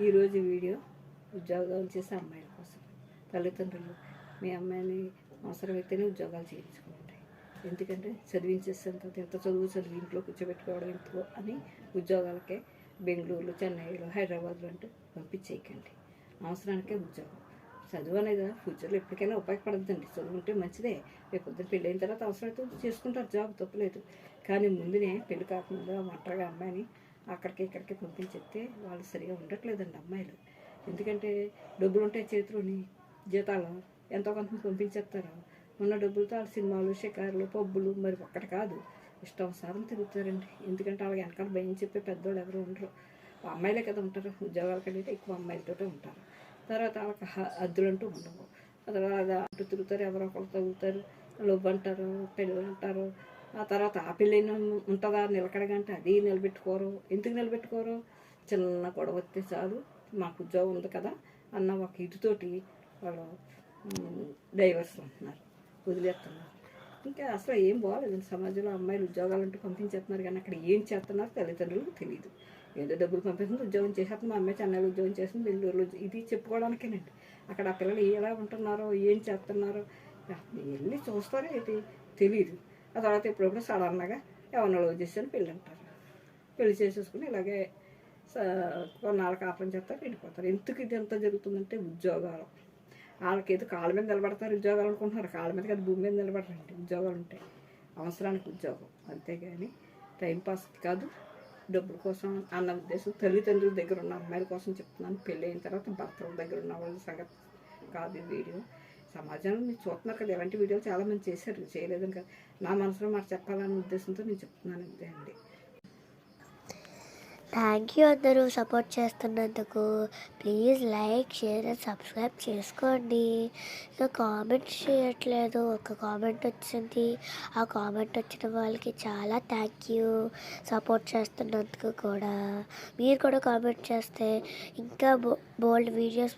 ఈరోజు వీడియో ఉద్యోగాలు చేసే అమ్మాయిల కోసం. తల్లిదండ్రులు మీ అమ్మాయిని అవసరమైతేనే ఉద్యోగాలు చేయించుకోండి. ఎందుకంటే చదివించేసేంత ఎంత చదివి ఇంట్లో కూర్చోబెట్టుకోవడం ఎందుకు అని ఉద్యోగాలకే బెంగళూరులో, చెన్నైలో, హైదరాబాద్లో అంటూ పంపించేయకండి. అవసరానికే ఉద్యోగం. చదువు అనేది ఫ్యూచర్లో ఎప్పటికైనా ఉపయోగపడుతుందండి. చదువు ఉంటే మంచిదే. రేపు పొద్దున్న పెళ్ళి అయిన తర్వాత అవసరమైతే చేసుకుంటారు, జాబ్ తప్పలేదు. కానీ ముందునే పెళ్లి కాకుండా ఒంటరిగా అమ్మాయిని అక్కడికి ఇక్కడికి పంపించేస్తే వాళ్ళు సరిగా ఉండట్లేదండి అమ్మాయిలు. ఎందుకంటే డబ్బులు ఉంటాయి చేతిలోని, జీతాలు ఎంతో కొంత పంపించేస్తారు. ఉన్న డబ్బులతో వాళ్ళ సినిమాలు, షికారులు, పబ్బులు మరి ఒక్కటి కాదు ఇష్టానుసారం తిరుగుతారండి. ఎందుకంటే వాళ్ళకి వెనకాల భయం చెప్పే పెద్దవాళ్ళు ఎవరు ఉండరు. అమ్మాయిలే కదా ఉంటారు. ఉద్యోగాల కంటే ఎక్కువ అమ్మాయిలతో ఉంటారు. తర్వాత వాళ్ళకి హద్దులు అంటూ ఉండవు. తర్వాత అటు తిరుగుతారు, ఎవరో ఒకరు తగులుతారు, లవ్ అంటారు, పెళ్ళి అంటారు. ఆ తర్వాత ఆ పెళ్ళైన ఉంటుందా నిలకడగా అంటే అది నిలబెట్టుకోరు. ఎందుకు నిలబెట్టుకోరు? చిన్న గొడవ వస్తే చాలు, మాకు ఉద్యోగం ఉంది కదా అన్న ఒక ఇటుతోటి వాళ్ళు డైవర్స్ అంటున్నారు, వదిలేస్తున్నారు. ఇంకా అసలు ఏం బాగోలేదండి సమాజంలో. అమ్మాయిలు ఉద్యోగాలంటూ పంపించేస్తున్నారు కానీ అక్కడ ఏం చేస్తున్నారు తల్లిదండ్రులకు తెలియదు. ఏదో డబ్బులు పంపిస్తుంది, ఉద్యోగం చేసేస్తుంది. మా అమ్మాయి చెన్నైలో ఉద్యోగం చేస్తుంది, బెంగళూరులో, ఇది చెప్పుకోవడానికేనండి. అక్కడ ఆ పిల్లలు ఎలా ఉంటున్నారో, ఏం చేస్తున్నారో వెళ్ళి చూస్తారో ఏంటి తెలియదు. ఆ తర్వాత ఎప్పుడప్పుడు సడన్గా ఎవరినో లవ్ చేసి పెళ్ళి అంటారు. పెళ్లి చేసేసుకుని ఇలాగే కొన్నాళ్ళు కాపురం చేస్తారు, వెళ్ళిపోతారు. ఎందుకు ఇది ఎంత జరుగుతుందంటే ఉద్యోగాలు. వాళ్ళకి ఏదో కాళ్ళ మీద నిలబడతారు ఉద్యోగాలు అనుకుంటున్నారు. కాళ్ళ మీద కదా భూమి మీద నిలబడరండి ఉద్యోగాలు ఉంటాయి. అవసరానికి ఉద్యోగం, అంతేగాని టైంపాస్కి కాదు, డబ్బుల కోసం అన్న ఉద్దేశం. తల్లిదండ్రుల దగ్గర ఉన్న అమ్మాయిల కోసం చెప్తున్నాను. పెళ్ళి అయిన తర్వాత భర్తల దగ్గర ఉన్న వాళ్ళ సంగతి కాదు ఈ వీడియో. సమాజంలో మీరు చూస్తున్నారు కదా, ఎలాంటి వీడియోలు చాలామంది చేశారు, చేయలేదని కదా. నా మనసులో మాట చెప్పాలనే ఉద్దేశంతో నేను చెప్తున్నాను అంతే అండి. థ్యాంక్ యూ అందరూ సపోర్ట్ చేస్తున్నందుకు. Please like, share and subscribe చేసుకోండి. ఇంకా కామెంట్ చేయట్లేదు, ఒక కామెంట్ వచ్చింది. ఆ కామెంట్ వచ్చిన వాళ్ళకి చాలా థ్యాంక్ యూ సపోర్ట్ చేస్తున్నందుకు కూడా. మీరు కూడా కామెంట్ చేస్తే ఇంకా బోల్డ్ వీడియోస్